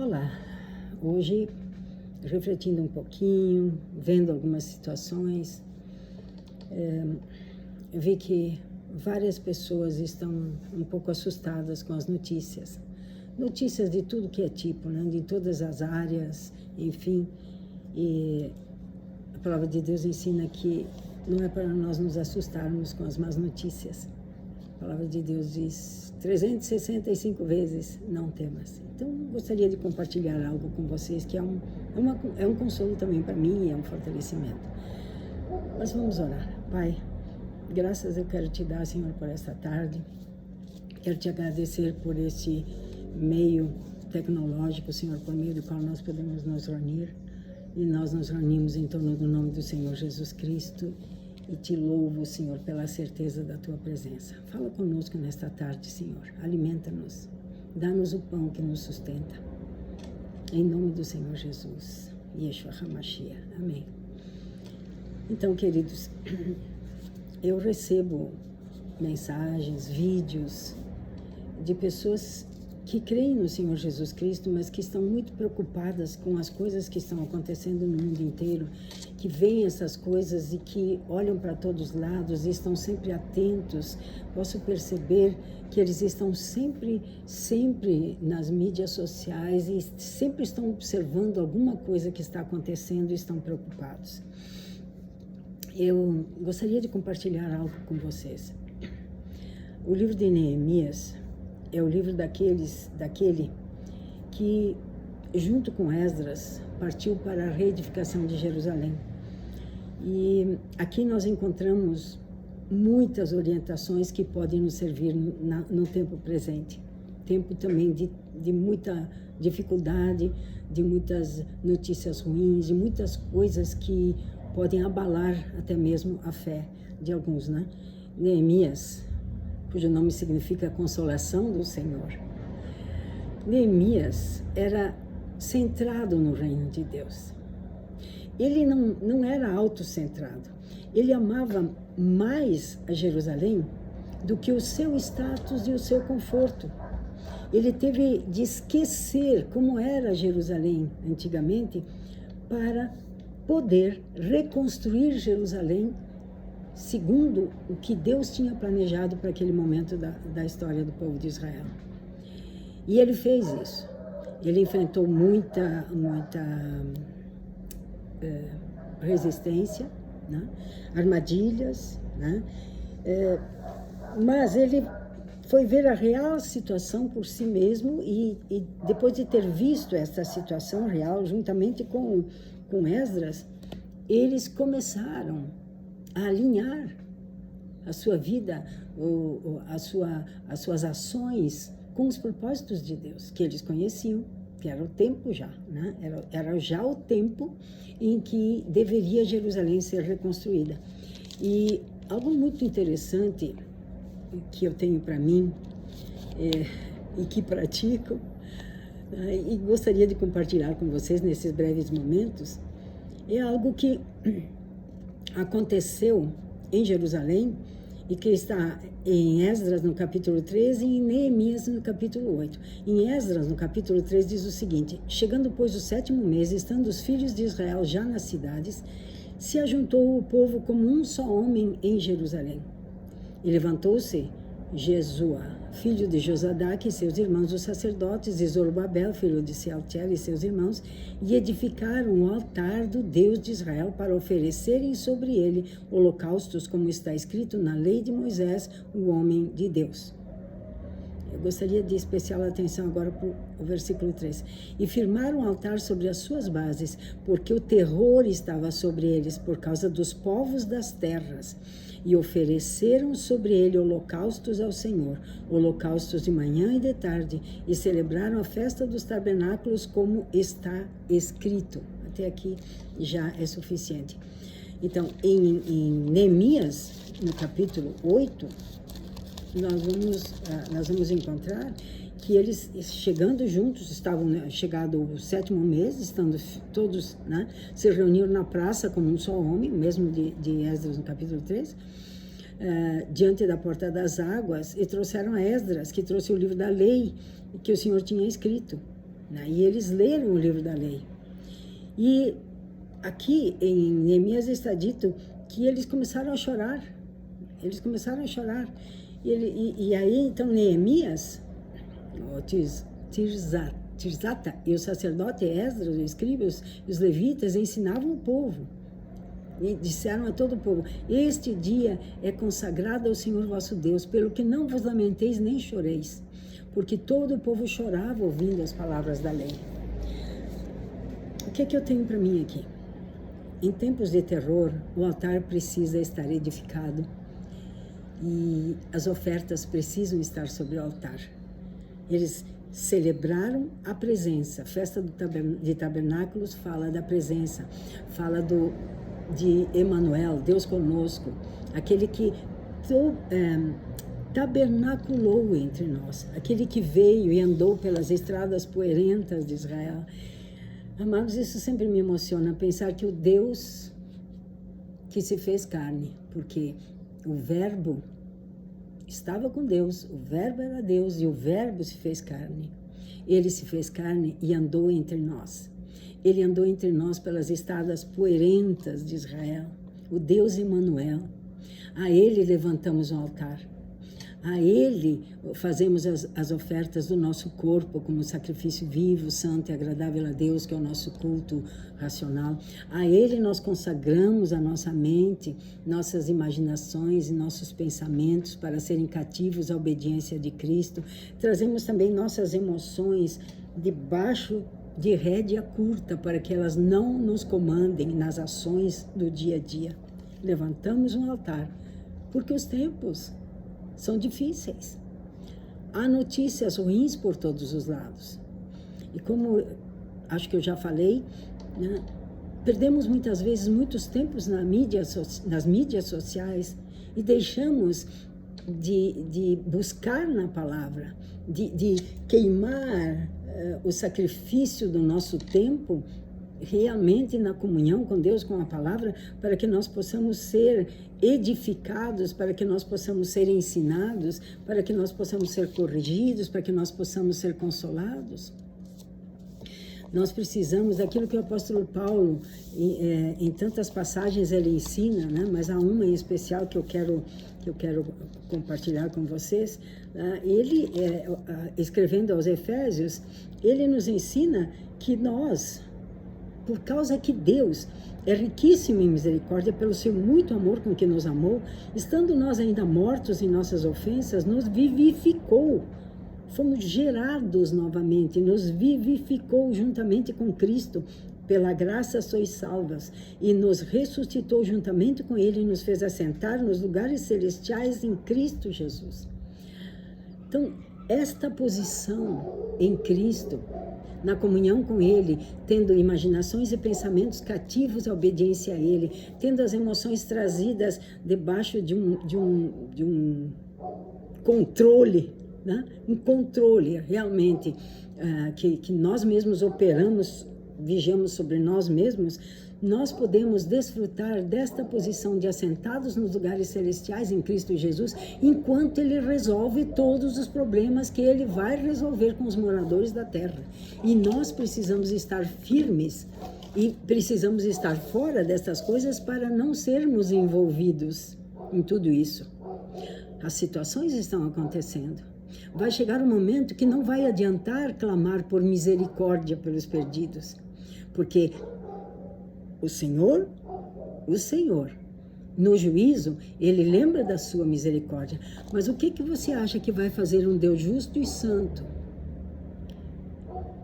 Olá, hoje refletindo um pouquinho, vendo algumas situações, vi que várias pessoas estão um pouco assustadas com as notícias. Notícias de tudo que é tipo, né? De todas as áreas, enfim. E a palavra de Deus ensina que não é para nós nos assustarmos com as más notícias. A palavra de Deus diz 365 vezes, não temas. Então, gostaria de compartilhar algo com vocês que é um consolo também para mim e é um fortalecimento. Mas vamos orar. Pai, graças eu quero te dar, Senhor, por esta tarde. Quero te agradecer por este meio tecnológico, Senhor, por meio do qual nós podemos nos reunir. E nós nos reunimos em torno do nome do Senhor Jesus Cristo. E te louvo, Senhor, pela certeza da tua presença. Fala conosco nesta tarde, Senhor. Alimenta-nos. Dá-nos o pão que nos sustenta. Em nome do Senhor Jesus. Yeshua HaMashiach. Amém. Então, queridos, eu recebo mensagens, vídeos de pessoas que creem no Senhor Jesus Cristo, mas que estão muito preocupadas com as coisas que estão acontecendo no mundo inteiro, que veem essas coisas e que olham para todos os lados e estão sempre atentos. Posso perceber que eles estão sempre nas mídias sociais e sempre estão observando alguma coisa que está acontecendo e estão preocupados. Eu gostaria de compartilhar algo com vocês. O livro de Neemias é o livro daquele que, junto com Esdras, partiu para a reedificação de Jerusalém. E aqui nós encontramos muitas orientações que podem nos servir no tempo presente. Tempo também de muita dificuldade, de muitas notícias ruins, de muitas coisas que podem abalar até mesmo a fé de alguns, né? Neemias, cujo nome significa consolação do Senhor. Neemias era centrado no reino de Deus. Ele não era autocentrado. Ele amava mais a Jerusalém do que o seu status e o seu conforto. Ele teve de esquecer como era Jerusalém antigamente para poder reconstruir Jerusalém segundo o que Deus tinha planejado para aquele momento da história do povo de Israel. E ele fez isso. Ele enfrentou muita resistência, né? Armadilhas, né? Mas ele foi ver a real situação por si mesmo e depois de ter visto essa situação real, juntamente com Esdras, eles começaram a alinhar a sua vida, as suas ações com os propósitos de Deus, que eles conheciam, que era o tempo já, né? Era já o tempo em que deveria Jerusalém ser reconstruída. E algo muito interessante que eu tenho para mim e que pratico, e gostaria de compartilhar com vocês nesses breves momentos, é algo que aconteceu em Jerusalém e que está em Esdras no capítulo 13 e em Neemias no capítulo 8. Em Esdras no capítulo 3 diz o seguinte: chegando pois o 7º mês, estando os filhos de Israel já nas cidades, se ajuntou o povo como um só homem em Jerusalém. E levantou-se Jesua, filho de Josadaque, e seus irmãos, os sacerdotes, e Zorobabel, filho de Sealtiel, e seus irmãos, e edificaram o altar do Deus de Israel para oferecerem sobre ele holocaustos, como está escrito na lei de Moisés, o homem de Deus. Eu gostaria de especial atenção agora para o versículo 3. E firmaram o altar sobre as suas bases, porque o terror estava sobre eles por causa dos povos das terras. E ofereceram sobre ele holocaustos ao Senhor, holocaustos de manhã e de tarde, e celebraram a festa dos tabernáculos como está escrito. Até aqui já é suficiente. Então, em Neemias, no capítulo 8, nós vamos encontrar que eles, chegando juntos, estavam chegado o 7º mês, estando todos, né, se reuniram na praça como um só homem, mesmo de Esdras no capítulo 3, diante da porta das águas, e trouxeram a Esdras, que trouxe o livro da lei que o Senhor tinha escrito. né? E eles leram o livro da lei. E aqui em Neemias está dito que eles começaram a chorar. Eles começaram a chorar. E aí, então, Neemias, Tirzata e o sacerdote Esdras, os escribas e os levitas ensinavam o povo. E disseram a todo o povo: este dia é consagrado ao Senhor vosso Deus, pelo que não vos lamenteis nem choreis, porque todo o povo chorava ouvindo as palavras da lei. O que é que eu tenho para mim aqui? Em tempos de terror, o altar precisa estar edificado e as ofertas precisam estar sobre o altar. Eles celebraram a presença. A festa de tabernáculos fala da presença, fala de Emanuel, Deus conosco, aquele que tabernaculou entre nós, aquele que veio e andou pelas estradas poeirentas de Israel. Amados, isso sempre me emociona, pensar que o Deus que se fez carne, porque o Verbo estava com Deus, o Verbo era Deus e o Verbo se fez carne. Ele se fez carne e andou entre nós. Ele andou entre nós pelas estradas poeirentas de Israel, o Deus Emanuel. A Ele levantamos um altar. A Ele fazemos as ofertas do nosso corpo como sacrifício vivo, santo e agradável a Deus, que é o nosso culto racional. A Ele nós consagramos a nossa mente, nossas imaginações e nossos pensamentos para serem cativos à obediência de Cristo. Trazemos também nossas emoções debaixo de rédea curta para que elas não nos comandem nas ações do dia a dia. Levantamos um altar, porque os tempos são difíceis. Há notícias ruins por todos os lados. E como acho que eu já falei, né, perdemos muitas vezes muitos tempos nas mídias sociais e deixamos de buscar na palavra, de queimar o sacrifício do nosso tempo realmente na comunhão com Deus, com a palavra, para que nós possamos ser edificados, para que nós possamos ser ensinados, para que nós possamos ser corrigidos, para que nós possamos ser consolados. Nós precisamos daquilo que o apóstolo Paulo, em tantas passagens ele ensina, né? Mas há uma em especial que eu quero compartilhar com vocês. Ele, escrevendo aos Efésios, ele nos ensina que nós, por causa que Deus é riquíssimo em misericórdia, pelo seu muito amor com que nos amou, estando nós ainda mortos em nossas ofensas, nos vivificou. Fomos gerados novamente, nos vivificou juntamente com Cristo. Pela graça sois salvas, e nos ressuscitou juntamente com Ele e nos fez assentar nos lugares celestiais em Cristo Jesus. Então, esta posição em Cristo, na comunhão com Ele, tendo imaginações e pensamentos cativos à obediência a Ele, tendo as emoções trazidas debaixo de um controle, né? Um controle realmente que nós mesmos operamos, vigiamos sobre nós mesmos, nós podemos desfrutar desta posição de assentados nos lugares celestiais em Cristo Jesus, enquanto Ele resolve todos os problemas que Ele vai resolver com os moradores da terra. E nós precisamos estar firmes e precisamos estar fora dessas coisas para não sermos envolvidos em tudo isso. As situações estão acontecendo. Vai chegar um momento que não vai adiantar clamar por misericórdia pelos perdidos, porque o Senhor, no juízo, Ele lembra da sua misericórdia. Mas o que você acha que vai fazer um Deus justo e santo,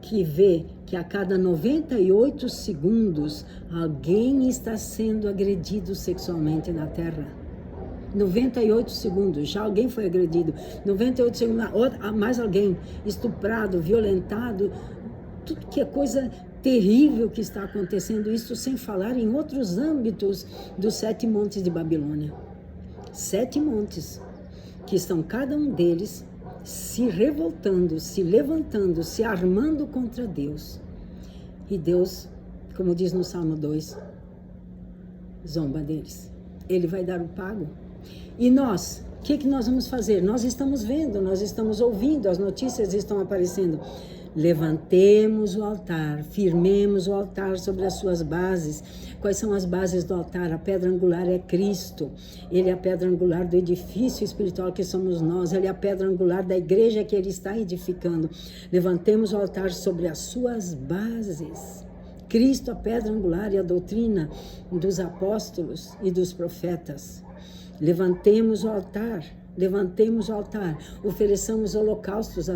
que vê que a cada 98 segundos alguém está sendo agredido sexualmente na terra? 98 segundos, já alguém foi agredido. 98 segundos, mais alguém estuprado, violentado, tudo que é coisa terrível que está acontecendo, isso sem falar em outros âmbitos dos 7 montes de Babilônia. 7 montes, que estão cada um deles se revoltando, se levantando, se armando contra Deus. E Deus, como diz no Salmo 2, zomba deles. Ele vai dar o pago. E nós, o que nós vamos fazer? Nós estamos vendo, nós estamos ouvindo, as notícias estão aparecendo. Levantemos o altar, firmemos o altar sobre as suas bases. Quais são as bases do altar? A pedra angular é Cristo. Ele é a pedra angular do edifício espiritual que somos nós. Ele é a pedra angular da igreja que Ele está edificando. Levantemos o altar sobre as suas bases. Cristo, a pedra angular e a doutrina dos apóstolos e dos profetas. Levantemos o altar. Levantemos o altar, ofereçamos holocaustos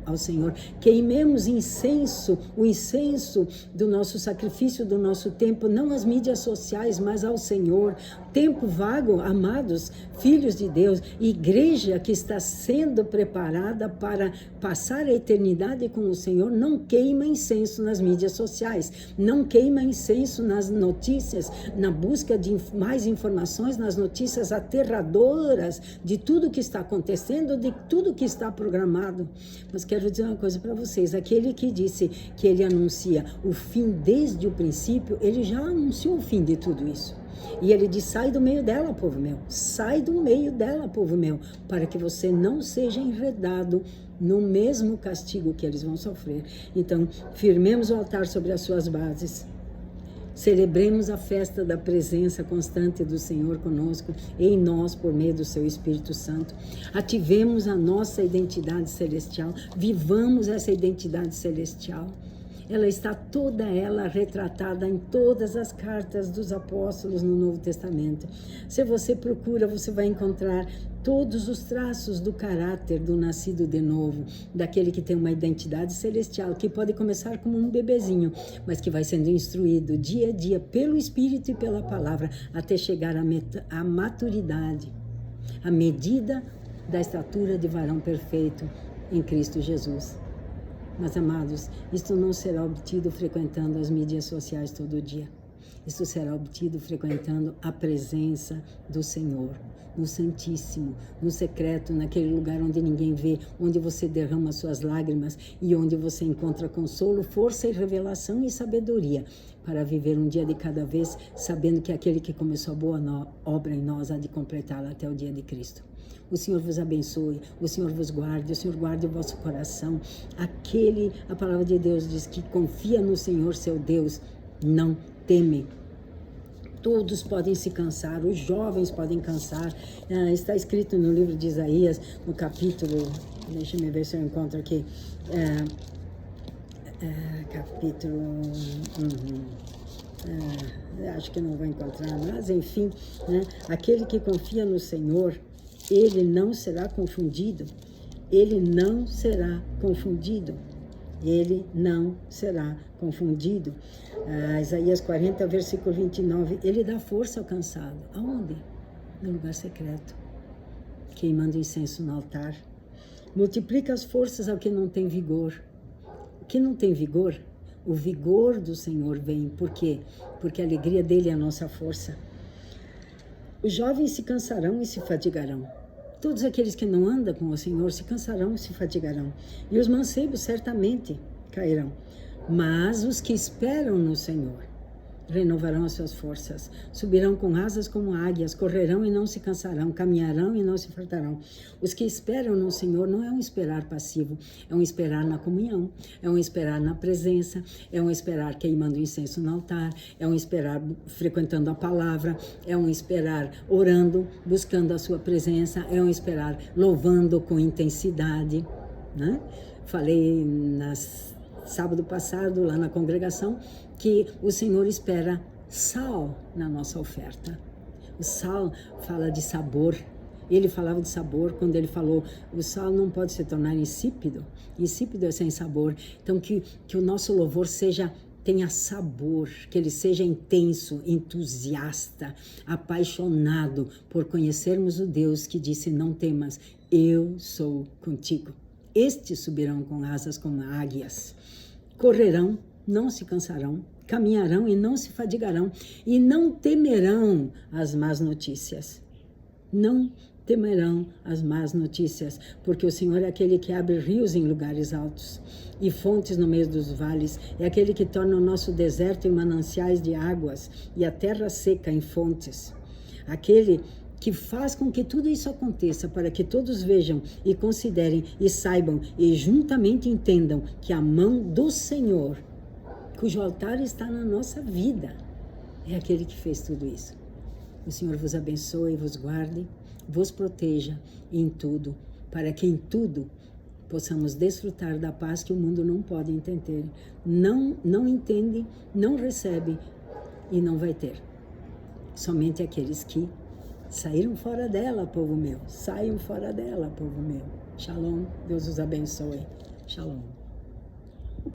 ao Senhor, queimemos incenso, o incenso do nosso sacrifício, do nosso tempo, não às mídias sociais, mas ao Senhor. Tempo vago, amados, filhos de Deus, igreja que está sendo preparada para passar a eternidade com o Senhor, não queima incenso nas mídias sociais, não queima incenso nas notícias, na busca de mais informações, nas notícias aterradoras de tudo que está acontecendo, de tudo que está programado. Mas quero dizer uma coisa para vocês, aquele que disse que ele anuncia o fim desde o princípio, ele já anunciou o fim de tudo isso. E ele diz, sai do meio dela, povo meu, sai do meio dela, povo meu, para que você não seja enredado no mesmo castigo que eles vão sofrer. Então, firmemos o altar sobre as suas bases. Celebremos a festa da presença constante do Senhor conosco, em nós, por meio do seu Espírito Santo. Ativemos a nossa identidade celestial, vivamos essa identidade celestial. Ela está toda ela retratada em todas as cartas dos apóstolos no Novo Testamento. Se você procura, você vai encontrar todos os traços do caráter do nascido de novo, daquele que tem uma identidade celestial, que pode começar como um bebezinho, mas que vai sendo instruído dia a dia pelo Espírito e pela palavra, até chegar à maturidade, à medida da estatura de varão perfeito em Cristo Jesus. Mas, amados, isto não será obtido frequentando as mídias sociais todo dia. Isto será obtido frequentando a presença do Senhor, no Santíssimo, no secreto, naquele lugar onde ninguém vê, onde você derrama suas lágrimas e onde você encontra consolo, força e revelação e sabedoria para viver um dia de cada vez, sabendo que aquele que começou a boa obra em nós há de completá-la até o dia de Cristo. O Senhor vos abençoe, o Senhor vos guarde, o Senhor guarde o vosso coração. A palavra de Deus diz que confia no Senhor, seu Deus, não teme. Todos podem se cansar, os jovens podem cansar. Está escrito no livro de Isaías, no capítulo, deixa-me ver se eu encontro aqui, acho que não vou encontrar, mas enfim, né? Aquele que confia no Senhor, ele não será confundido, ele não será confundido, ele não será confundido. Isaías 40, versículo 29, ele dá força ao cansado. Aonde? No lugar secreto, queimando incenso no altar. Multiplica as forças ao que não tem vigor. O que não tem vigor, o vigor do Senhor vem. Por quê? Porque a alegria dele é a nossa força. Os jovens se cansarão e se fadigarão. Todos aqueles que não andam com o Senhor se cansarão e se fadigarão. E os mancebos certamente cairão. Mas os que esperam no Senhor renovarão as suas forças. Subirão com asas como águias, correrão e não se cansarão, caminharão e não se fartarão. Os que esperam no Senhor não é um esperar passivo, é um esperar na comunhão, é um esperar na presença, é um esperar queimando incenso no altar, é um esperar frequentando a palavra, é um esperar orando, buscando a sua presença, é um esperar louvando com intensidade, né? Falei sábado passado lá na congregação que o Senhor espera sal na nossa oferta. O sal fala de sabor. Ele falava de sabor quando ele falou o sal não pode se tornar insípido. Insípido é sem sabor. Então que o nosso louvor tenha sabor, que ele seja intenso, entusiasta, apaixonado por conhecermos o Deus que disse não temas, eu sou contigo. Estes subirão com asas como águias, correrão, não se cansarão, caminharão e não se fadigarão, e não temerão as más notícias. Não temerão as más notícias, porque o Senhor é aquele que abre rios em lugares altos e fontes no meio dos vales, é aquele que torna o nosso deserto em mananciais de águas e a terra seca em fontes. Aquele que faz com que tudo isso aconteça, para que todos vejam e considerem e saibam e juntamente entendam que a mão do Senhor, cujo altar está na nossa vida, é aquele que fez tudo isso. O Senhor vos abençoe, vos guarde, vos proteja em tudo, para que em tudo possamos desfrutar da paz que o mundo não pode entender, não entende, não recebe e não vai ter. Somente aqueles que saíram fora dela, povo meu. Saiam fora dela, povo meu. Shalom. Deus os abençoe. Shalom.